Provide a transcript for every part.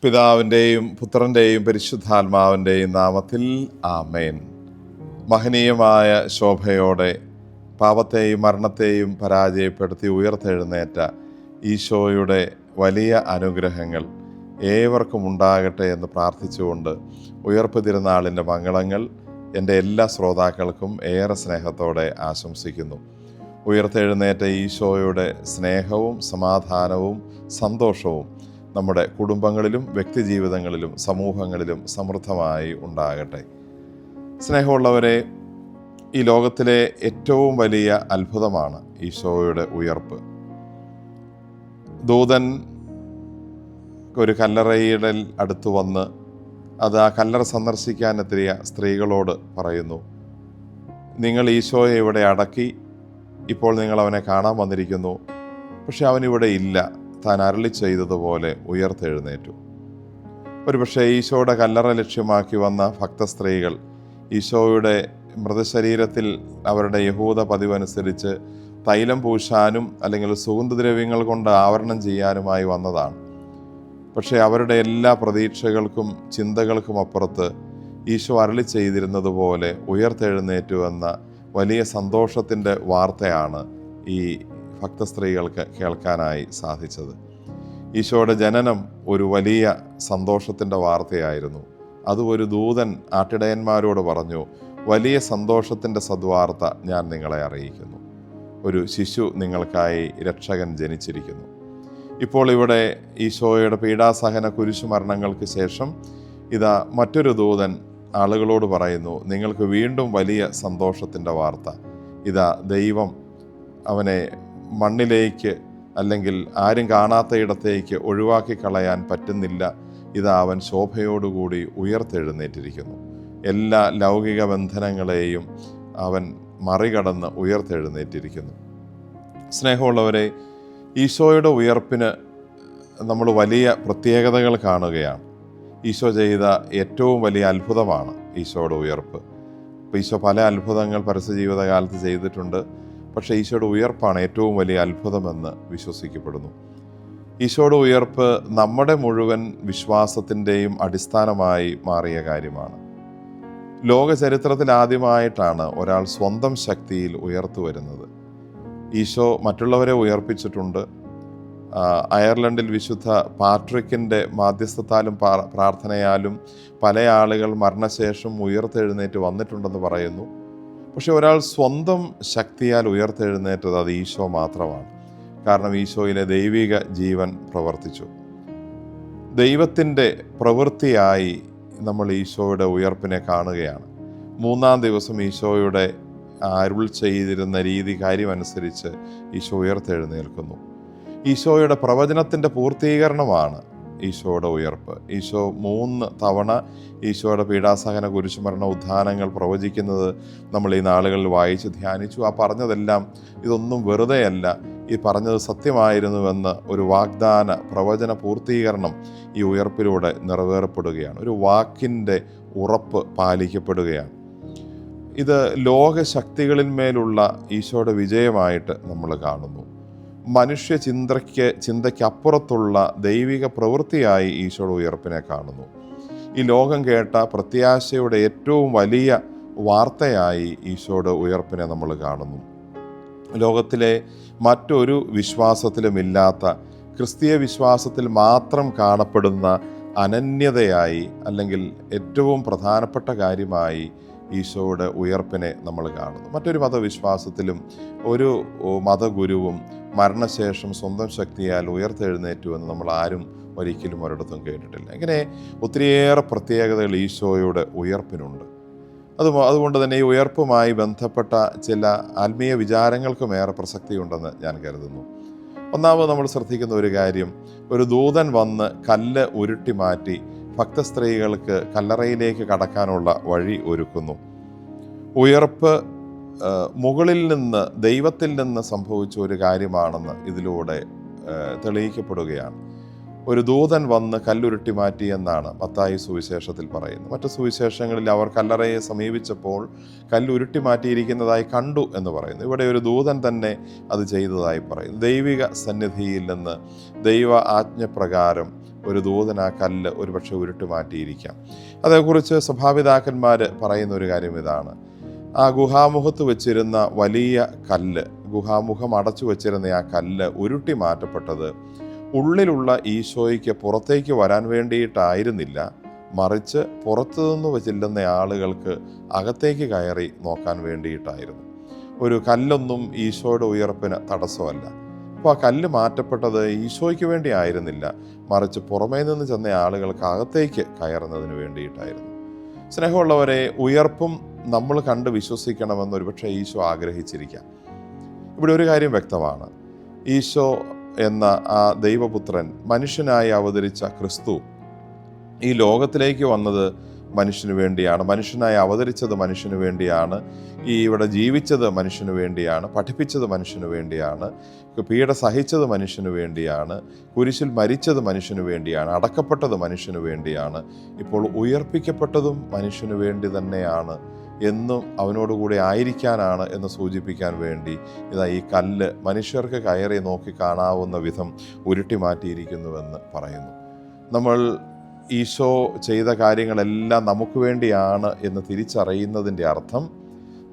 പിതാവിൻ്റെയും പുത്രൻ്റെയും പരിശുദ്ധാത്മാവിൻ്റെയും നാമത്തിൽ ആമേൻ. മഹനീയമായ ശോഭയോടെ പാപത്തെയും മരണത്തെയും പരാജയപ്പെടുത്തി ഉയർത്തെഴുന്നേറ്റ ഈശോയുടെ വലിയ അനുഗ്രഹങ്ങൾ ഏവർക്കും ഉണ്ടാകട്ടെ എന്ന് പ്രാർത്ഥിച്ചുകൊണ്ട് ഉയർപ്പ് തിരുനാളിൻ്റെ മംഗളങ്ങൾ എൻ്റെ എല്ലാ ശ്രോതാക്കൾക്കും ഏറെ സ്നേഹത്തോടെ ആശംസിക്കുന്നു. ഉയർത്തെഴുന്നേറ്റ ഈശോയുടെ സ്നേഹവും സമാധാനവും സന്തോഷവും നമ്മുടെ കുടുംബങ്ങളിലും വ്യക്തിജീവിതങ്ങളിലും സമൂഹങ്ങളിലും സമൃദ്ധമായി ഉണ്ടാകട്ടെ. സ്നേഹമുള്ളവരെ, ഈ ലോകത്തിലെ ഏറ്റവും വലിയ അത്ഭുതമാണ് ഈശോയുടെ ഉയർപ്പ്. ദൂതൻ ഒരു കല്ലറയുടെ അടുത്ത് വന്ന് ആ കല്ലറ സന്ദർശിക്കാനെത്തിയ സ്ത്രീകളോട് പറയുന്നു, നിങ്ങൾ ഈശോയെ ഇവിടെ അടക്കി, ഇപ്പോൾ നിങ്ങൾ അവനെ കാണാൻ വന്നിരിക്കുന്നു, പക്ഷെ അവനിവിടെ ഇല്ല, താൻ അരുളി ചെയ്തതുപോലെ ഉയർത്തെഴുന്നേറ്റു. ഒരുപക്ഷെ ഈശോയുടെ കല്ലറ ലക്ഷ്യമാക്കി വന്ന ഭക്തസ്ത്രീകൾ ഈശോയുടെ മൃതശരീരത്തിൽ അവരുടെ യഹൂദ പതിവനുസരിച്ച് തൈലം പൂശാനും അല്ലെങ്കിൽ സുഗന്ധദ്രവ്യങ്ങൾ കൊണ്ട് ആവരണം ചെയ്യാനുമായി വന്നതാണ്. പക്ഷേ അവരുടെ എല്ലാ പ്രതീക്ഷകൾക്കും ചിന്തകൾക്കും അപ്പുറത്ത് ഈശോ അരുളി ചെയ്തിരുന്നതുപോലെ ഉയർത്തെഴുന്നേറ്റു എന്ന വലിയ സന്തോഷത്തിൻ്റെ വാർത്തയാണ് ഈ ഭക്തസ്ത്രീകൾക്ക് കേൾക്കാനായി സാധിച്ചത്. ഈശോയുടെ ജനനം ഒരു വലിയ സന്തോഷത്തിൻ്റെ വാർത്തയായിരുന്നു. അത് ഒരു ദൂതൻ ആട്ടിടയന്മാരോട് പറഞ്ഞു, വലിയ സന്തോഷത്തിൻ്റെ സദ്വാർത്ത ഞാൻ നിങ്ങളെ അറിയിക്കുന്നു, ഒരു ശിശു നിങ്ങൾക്കായി രക്ഷകൻ ജനിച്ചിരിക്കുന്നു. ഇപ്പോൾ ഇവിടെ ഈശോയുടെ പീഡാസഹന കുരിശുമരണങ്ങൾക്ക് ശേഷം ഇതാ മറ്റൊരു ദൂതൻ ആളുകളോട് പറയുന്നു, നിങ്ങൾക്ക് വീണ്ടും വലിയ സന്തോഷത്തിൻ്റെ വാർത്ത. ഇതാ ദൈവം അവനെ മണ്ണിലേക്ക് അല്ലെങ്കിൽ ആരും കാണാത്ത ഇടത്തേക്ക് ഒഴിവാക്കി കളയാൻ പറ്റുന്നില്ല. ഇതാ അവൻ ശോഭയോടുകൂടി ഉയർത്തെഴുന്നേറ്റിരിക്കുന്നു. എല്ലാ ലൗകിക ബന്ധനങ്ങളെയും അവൻ മറികടന്ന് ഉയർത്തെഴുന്നേറ്റിരിക്കുന്നു. സ്നേഹമുള്ളവരെ, ഈശോയുടെ ഉയർപ്പിന് നമ്മൾ വലിയ പ്രത്യേകതകൾ കാണുകയാണ്. ഈശോ ചെയ്ത ഏറ്റവും വലിയ അത്ഭുതമാണ് ഈശോയുടെ ഉയർപ്പ്. ഇപ്പോൾ ഈശോ പല അത്ഭുതങ്ങൾ പരസ്യജീവിതകാലത്ത് ചെയ്തിട്ടുണ്ട്. പക്ഷേ ഈശോയുടെ ഉയർപ്പാണ് ഏറ്റവും വലിയ അത്ഭുതമെന്ന് വിശ്വസിക്കപ്പെടുന്നു. ഈശോയുടെ ഉയർപ്പ് നമ്മുടെ മുഴുവൻ വിശ്വാസത്തിൻ്റെയും അടിസ്ഥാനമായി മാറിയ കാര്യമാണ്. ലോക ചരിത്രത്തിൽ ആദ്യമായിട്ടാണ് ഒരാൾ സ്വന്തം ശക്തിയിൽ ഉയർത്തു വരുന്നത്. ഈശോ മറ്റുള്ളവരെ ഉയർപ്പിച്ചിട്ടുണ്ട്. അയർലൻഡിൽ വിശുദ്ധ പാട്രിക്കിൻ്റെ മാധ്യസ്ഥത്താലും പ്രാർത്ഥനയാലും പല ആളുകൾ മരണശേഷം ഉയർത്തെഴുന്നേറ്റ് വന്നിട്ടുണ്ടെന്ന് പറയുന്നു. പക്ഷെ ഒരാൾ സ്വന്തം ശക്തിയാൽ ഉയർത്തെഴുന്നേറ്റത് അത് ഈശോ മാത്രമാണ്. കാരണം ഈശോയിലെ ദൈവിക ജീവൻ പ്രവർത്തിച്ചു. ദൈവത്തിൻ്റെ പ്രവൃത്തിയായി നമ്മൾ ഈശോയുടെ ഉയർപ്പിനെ കാണുകയാണ്. 3-ാം ദിവസം ഈശോയുടെ അരുൾ ചെയ്തിരുന്ന കാര്യമനുസരിച്ച് ഈശോ ഉയർത്തെഴുന്നേൽക്കുന്നു. ഈശോയുടെ പ്രവചനത്തിൻ്റെ പൂർത്തീകരണമാണ് ഈശോയുടെ ഉയർപ്പ്. ഈശോ 3 തവണ ഈശോയുടെ പീഡാസഹന കുരിശുമരണ ഉദ്ധാനങ്ങൾ പ്രവചിക്കുന്നത് നമ്മൾ ഈ നാളുകളിൽ വായിച്ച് ധ്യാനിച്ചു. ആ പറഞ്ഞതെല്ലാം ഇതൊന്നും വെറുതെയല്ല, ഈ പറഞ്ഞത് സത്യമായിരുന്നുവെന്ന് ഒരു വാഗ്ദാന പ്രവചന പൂർത്തീകരണം ഈ ഉയർപ്പിലൂടെ നിറവേറപ്പെടുകയാണ്. ഒരു വാക്കിൻ്റെ ഉറപ്പ് പാലിക്കപ്പെടുകയാണ്. ഇത് ലോകശക്തികളിന്മേലുള്ള ഈശോയുടെ വിജയമായിട്ട് നമ്മൾ കാണുന്നു. മനുഷ്യ ചിന്തയ്ക്കപ്പുറത്തുള്ള ദൈവിക പ്രവൃത്തിയായി ഈശോയുടെ ഉയർപ്പിനെ കാണുന്നു. ഈ ലോകം കേട്ട പ്രത്യാശയുടെ ഏറ്റവും വലിയ വാർത്തയായി ഈശോയുടെ ഉയർപ്പിനെ നമ്മൾ കാണുന്നു. ലോകത്തിലെ മറ്റൊരു വിശ്വാസത്തിലുമില്ലാത്ത ക്രിസ്തീയ വിശ്വാസത്തിൽ മാത്രം കാണപ്പെടുന്ന അനന്യതയായി അല്ലെങ്കിൽ ഏറ്റവും പ്രധാനപ്പെട്ട കാര്യമായി ഈശോയുടെ ഉയർപ്പിനെ നമ്മൾ കാണുന്നു. മറ്റൊരു മതവിശ്വാസത്തിലും ഒരു മതഗുരുവും മരണശേഷം സ്വന്തം ശക്തിയാൽ ഉയർത്തെഴുന്നേറ്റുവെന്ന് നമ്മൾ ആരും ഒരിക്കലും ഒരിടത്തും കേട്ടിട്ടില്ല. ഇങ്ങനെ ഒത്തിരിയേറെ പ്രത്യേകതകൾ ഈശോയുടെ ഉയർപ്പിനുണ്ട്. അതുകൊണ്ട് തന്നെ ഈ ഉയർപ്പുമായി ബന്ധപ്പെട്ട ചില ആത്മീയ വിചാരങ്ങൾക്കും ഏറെ പ്രസക്തിയുണ്ടെന്ന് ഞാൻ കരുതുന്നു. ഒന്നാമത് നമ്മൾ ശ്രദ്ധിക്കുന്ന ഒരു കാര്യം, ഒരു ദൂതൻ വന്ന് കല്ല് ഉരുട്ടി മാറ്റി ഭക്തസ്ത്രീകൾക്ക് കല്ലറയിലേക്ക് കടക്കാനുള്ള വഴി ഒരുക്കുന്നു. ഉയർപ്പ് മുകളിൽ നിന്ന് ദൈവത്തിൽ നിന്ന് സംഭവിച്ച ഒരു കാര്യമാണെന്ന് ഇതിലൂടെ തെളിയിക്കപ്പെടുകയാണ്. ഒരു ദൂതൻ വന്ന് കല്ലുരുട്ടി മാറ്റി എന്നാണ് മത്തായി സുവിശേഷത്തിൽ പറയുന്നത്. മറ്റു സുവിശേഷങ്ങളിൽ അവർ കല്ലറയെ സമീപിച്ചപ്പോൾ കല്ലുരുട്ടി മാറ്റിയിരിക്കുന്നതായി കണ്ടു എന്ന് പറയുന്നു. ഇവിടെ ഒരു ദൂതൻ തന്നെ അത് ചെയ്തതായി പറയുന്നു. ദൈവിക സന്നിധിയിൽ നിന്ന് ദൈവ ആജ്ഞപ്രകാരം ഒരു ദൂതൻ ആ കല്ല് ഒരുപക്ഷെ ഉരുട്ടി മാറ്റിയിരിക്കാം. അതേക്കുറിച്ച് സഭാപിതാക്കന്മാർ പറയുന്ന ഒരു കാര്യം ഇതാണ്: ആ ഗുഹാമുഖത്ത് വെച്ചിരുന്ന വലിയ കല്ല്, ഗുഹാമുഖം അടച്ചു വെച്ചിരുന്ന ആ കല്ല് ഉരുട്ടി മാറ്റപ്പെട്ടത് ഉള്ളിലുള്ള ഈശോയ്ക്ക് പുറത്തേക്ക് വരാൻ വേണ്ടിയിട്ടായിരുന്നില്ല, മറിച്ച് പുറത്തുനിന്ന് ചെല്ലുന്ന ആളുകൾക്ക് അകത്തേക്ക് കയറി നോക്കാൻ വേണ്ടിയിട്ടായിരുന്നു. ഒരു കല്ലൊന്നും ഈശോയുടെ ഉയർപ്പിന് തടസ്സമല്ല. അപ്പോൾ ആ കല്ല് മാറ്റപ്പെട്ടത് ഈശോയ്ക്ക് വേണ്ടി ആയിരുന്നില്ല, മറിച്ച് പുറമേ നിന്ന് ചെന്ന ആളുകൾക്ക് അകത്തേക്ക് കയറുന്നതിന് വേണ്ടിയിട്ടായിരുന്നു. സ്നേഹമുള്ളവരെ, ഉയർപ്പും നമ്മൾ കണ്ട് വിശ്വസിക്കണമെന്ന് ഒരുപക്ഷെ ഈശോ ആഗ്രഹിച്ചിരിക്കാം. ഇവിടെ ഒരു കാര്യം വ്യക്തമാണ്: ഈശോ എന്ന ആ ദൈവപുത്രൻ, മനുഷ്യനായി അവതരിച്ച ക്രിസ്തു, ഈ ലോകത്തിലേക്ക് വന്നത് മനുഷ്യന് വേണ്ടിയാണ്, മനുഷ്യനായി അവതരിച്ചത് മനുഷ്യന് വേണ്ടിയാണ്, ഇവിടെ ജീവിച്ചത് മനുഷ്യന് വേണ്ടിയാണ്, പഠിപ്പിച്ചത് മനുഷ്യന് വേണ്ടിയാണ്, പീഡ സഹിച്ചത് മനുഷ്യന് വേണ്ടിയാണ്, കുരിശിൽ മരിച്ചത് മനുഷ്യന് വേണ്ടിയാണ്, അടക്കപ്പെട്ടത് മനുഷ്യന് വേണ്ടിയാണ്, ഇപ്പോൾ ഉയർപ്പിക്കപ്പെട്ടതും മനുഷ്യന് വേണ്ടി തന്നെയാണ് എന്നും അവനോടുകൂടി ആയിരിക്കാനാണ് എന്ന് സൂചിപ്പിക്കാൻ വേണ്ടി ഇതാ ഈ കല്ല് മനുഷ്യർക്ക് കയറി നോക്കി കാണാവുന്ന വിധം ഉരുട്ടി മാറ്റിയിരിക്കുന്നുവെന്ന് പറയുന്നു. നമ്മൾ ഈശോ ചെയ്ത കാര്യങ്ങളെല്ലാം നമുക്ക് വേണ്ടിയാണ് എന്ന് തിരിച്ചറിയുന്നതിൻ്റെ അർത്ഥം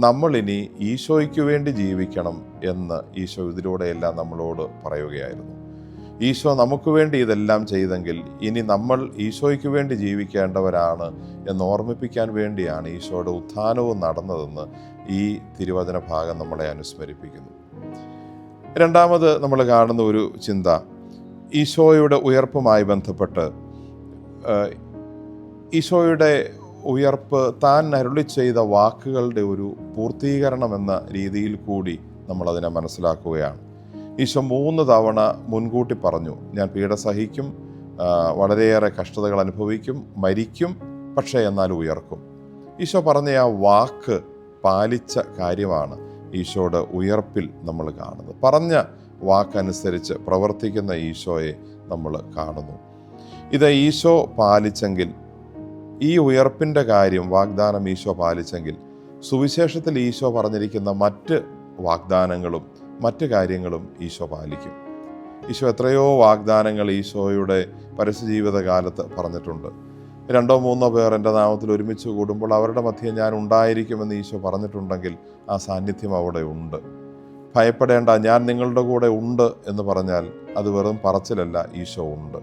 നമ്മളിനി ഈശോയ്ക്ക് വേണ്ടി ജീവിക്കണം എന്ന് ഈശോ ഇതിലൂടെയെല്ലാം നമ്മളോട് പറയുകയായിരുന്നു. ഈശോ നമുക്ക് വേണ്ടി ഇതെല്ലാം ചെയ്തെങ്കിൽ ഇനി നമ്മൾ ഈശോയ്ക്ക് വേണ്ടി ജീവിക്കേണ്ടവരാണ് എന്ന് ഓർമ്മിപ്പിക്കാൻ വേണ്ടിയാണ് ഈശോയുടെ ഉത്ഥാനവും നടന്നതെന്ന് ഈ തിരുവചന ഭാഗം നമ്മളെ അനുസ്മരിപ്പിക്കുന്നു. രണ്ടാമത് നമ്മൾ കാണുന്ന ഒരു ചിന്ത, ഈശോയുടെ ഉയർപ്പുമായി ബന്ധപ്പെട്ട് ഈശോയുടെ ഉയർപ്പ് താൻ അരുളി ചെയ്ത വാക്കുകളുടെ ഒരു പൂർത്തീകരണം എന്ന രീതിയിൽ കൂടി നമ്മളതിനെ മനസ്സിലാക്കുകയാണ്. ഈശോ 3 തവണ മുൻകൂട്ടി പറഞ്ഞു, ഞാൻ പീഡ സഹിക്കും, വളരെയേറെ കഷ്ടതകൾ അനുഭവിക്കും, മരിക്കും, പക്ഷേ എന്നാൽ ഉയർക്കും. ഈശോ പറഞ്ഞ ആ വാക്ക് പാലിച്ച കാര്യമാണ് ഈശോയുടെ ഉയർപ്പിൽ നമ്മൾ കാണുന്നത്. പറഞ്ഞ വാക്കനുസരിച്ച് പ്രവർത്തിക്കുന്ന ഈശോയെ നമ്മൾ കാണുന്നു. ഇത് ഈശോ പാലിച്ചെങ്കിൽ, ഈ ഉയർപ്പിൻ്റെ കാര്യം, വാഗ്ദാനം ഈശോ പാലിച്ചെങ്കിൽ, സുവിശേഷത്തിൽ ഈശോ പറഞ്ഞിരിക്കുന്ന മറ്റ് വാഗ്ദാനങ്ങളും മറ്റ് കാര്യങ്ങളും ഈശോ പാലിക്കും. ഈശോ എത്രയോ വാഗ്ദാനങ്ങൾ ഈശോയുടെ പരസ്യജീവിത കാലത്ത് പറഞ്ഞിട്ടുണ്ട്. 2-3 പേർ എൻ്റെ നാമത്തിൽ ഒരുമിച്ച് കൂടുമ്പോൾ അവരുടെ മധ്യേ ഞാൻ ഉണ്ടായിരിക്കുമെന്ന് ഈശോ പറഞ്ഞിട്ടുണ്ടെങ്കിൽ ആ സാന്നിധ്യം അവിടെ ഉണ്ട്. ഭയപ്പെടേണ്ട, ഞാൻ നിങ്ങളുടെ കൂടെ ഉണ്ട് എന്ന് പറഞ്ഞാൽ അത് വെറും പറച്ചിലല്ല, ഈശോ ഉണ്ട്.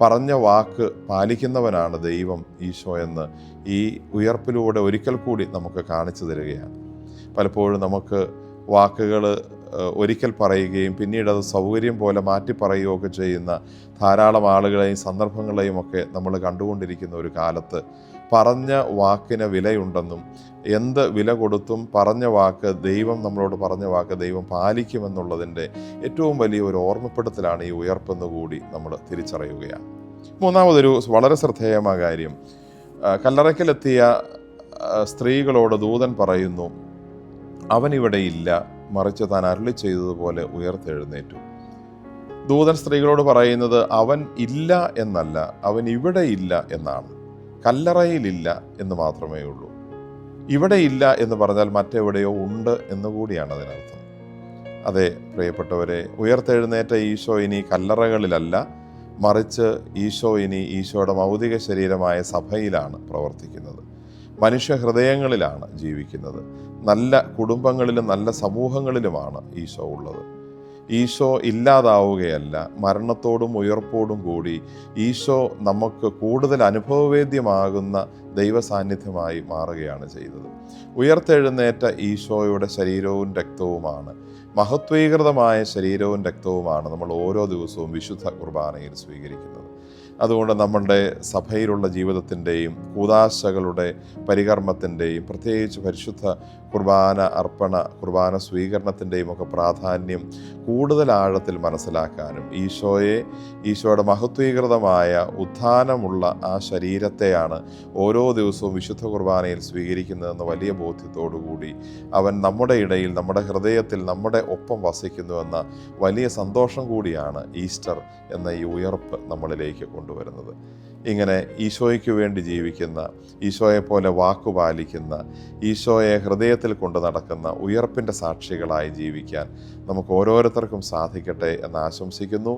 പറഞ്ഞ വാക്ക് പാലിക്കുന്നവനാണ് ദൈവം ഈശോ എന്ന് ഈ ഉയർപ്പിലൂടെ ഒരിക്കൽ കൂടി നമുക്ക് കാണിച്ചു തരികയാണ്. പലപ്പോഴും നമുക്ക് വാക്കുകൾ ഒരിക്കൽ പറയുകയും പിന്നീട് അത് സൗകര്യം പോലെ മാറ്റി പറയുകയൊക്കെ ചെയ്യുന്ന ധാരാളം ആളുകളെയും സന്ദർഭങ്ങളെയും ഒക്കെ നമ്മൾ കണ്ടുകൊണ്ടിരിക്കുന്ന ഒരു കാലത്ത് പറഞ്ഞ വാക്കിന് വിലയുണ്ടെന്നും എന്ത് വില കൊടുത്തും പറഞ്ഞ വാക്ക്, ദൈവം നമ്മളോട് പറഞ്ഞ വാക്ക് ദൈവം പാലിക്കുമെന്നുള്ളതിൻ്റെ ഏറ്റവും വലിയ ഒരു ഓർമ്മപ്പെടുത്തലാണ് ഈ ഉയർപ്പെന്ന് കൂടി നമ്മൾ തിരിച്ചറിയുകയാണ്. മൂന്നാമതൊരു വളരെ ശ്രദ്ധേയമായ കാര്യം, കല്ലറയ്ക്കലെത്തിയ സ്ത്രീകളോട് ദൂതൻ പറയുന്നു, അവനിവിടെ ഇല്ല, മറിച്ച് താൻ അരുളി ചെയ്തതുപോലെ ഉയർത്തെഴുന്നേറ്റു. ദൂതൻ സ്ത്രീകളോട് പറയുന്നത് അവൻ ഇല്ല എന്നല്ല, അവൻ ഇവിടെ ഇല്ല എന്നാണ്. കല്ലറയിലില്ല എന്ന് മാത്രമേ ഉള്ളൂ. ഇവിടെ ഇല്ല എന്ന് പറഞ്ഞാൽ മറ്റെവിടെയോ ഉണ്ട് എന്നുകൂടിയാണ് അതിനർത്ഥം. അതെ പ്രിയപ്പെട്ടവരെ, ഉയർത്തെഴുന്നേറ്റ ഈശോ ഇനി കല്ലറകളിലല്ല, മറിച്ച് ഈശോ ഇനി ഈശോയുടെ ഭൗതിക ശരീരമായ സഭയിലാണ് പ്രവർത്തിക്കുന്നത്. മനുഷ്യ ഹൃദയങ്ങളിലാണ് ജീവിക്കുന്നത്. നല്ല കുടുംബങ്ങളിലും നല്ല സമൂഹങ്ങളിലുമാണ് ഈശോ ഉള്ളത്. ഈശോ ഇല്ലാതാവുകയല്ല, മരണത്തോടും ഉയർപ്പോടും കൂടി ഈശോ നമുക്ക് കൂടുതൽ അനുഭവവേദ്യമാകുന്ന ദൈവസാന്നിധ്യമായി മാറുകയാണ് ചെയ്തത്. ഉയർത്തെഴുന്നേറ്റ ഈശോയുടെ ശരീരവും രക്തവുമാണ്, മഹത്വീകൃതമായ ശരീരവും രക്തവുമാണ് നമ്മൾ ഓരോ ദിവസവും വിശുദ്ധ കുർബാനയിൽ സ്വീകരിക്കുന്നത്. അതുകൊണ്ട് നമ്മളുടെ സഭയിലുള്ള ജീവിതത്തിൻ്റെയും കൂദാശകളുടെ പരികർമ്മത്തിൻ്റെയും പ്രത്യേകിച്ച് പരിശുദ്ധ കുർബാന അർപ്പണ, കുർബാന സ്വീകരണത്തിൻ്റെയും ഒക്കെ പ്രാധാന്യം കൂടുതൽ ആഴത്തിൽ മനസ്സിലാക്കാനും ഈശോയുടെ മഹത്വീകൃതമായ ഉത്ഥാനമുള്ള ആ ശരീരത്തെയാണ് ഓരോ ദിവസവും വിശുദ്ധ കുർബാനയിൽ സ്വീകരിക്കുന്നതെന്ന വലിയ ബോധ്യത്തോടുകൂടി അവൻ നമ്മുടെ ഇടയിൽ, നമ്മുടെ ഹൃദയത്തിൽ നമ്മുടെ ഒപ്പം വസിക്കുന്നുവെന്ന വലിയ സന്തോഷം കൂടിയാണ് ഈസ്റ്റർ എന്ന ഈ ഉയർപ്പ് നമ്മളിലേക്ക് കൊണ്ടുവരുന്നത്. ഇങ്ങനെ ഈശോയ്ക്ക് വേണ്ടി ജീവിക്കുന്ന, ഈശോയെപ്പോലെ വാക്കുപാലിക്കുന്ന, ഈശോയെ ഹൃദയത്തിൽ കൊണ്ടു നടക്കുന്ന ഉയർപ്പിൻ്റെ സാക്ഷികളായി ജീവിക്കാൻ നമുക്ക് ഓരോരുത്തർക്കും സാധിക്കട്ടെ എന്ന് ആശംസിക്കുന്നു.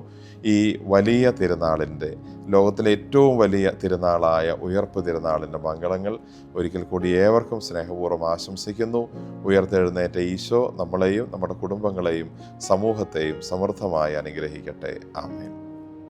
ഈ വലിയ തിരുനാളിൻ്റെ, ലോകത്തിലെ ഏറ്റവും വലിയ തിരുനാളായ ഉയർപ്പ് തിരുനാളിൻ്റെ മംഗളങ്ങൾ ഒരിക്കൽ കൂടി ഏവർക്കും സ്നേഹപൂർവ്വം ആശംസിക്കുന്നു. ഉയർത്തെഴുന്നേറ്റ ഈശോ നമ്മളെയും നമ്മുടെ കുടുംബങ്ങളെയും സമൂഹത്തെയും സമൃദ്ധമായി അനുഗ്രഹിക്കട്ടെ. ആമേൻ.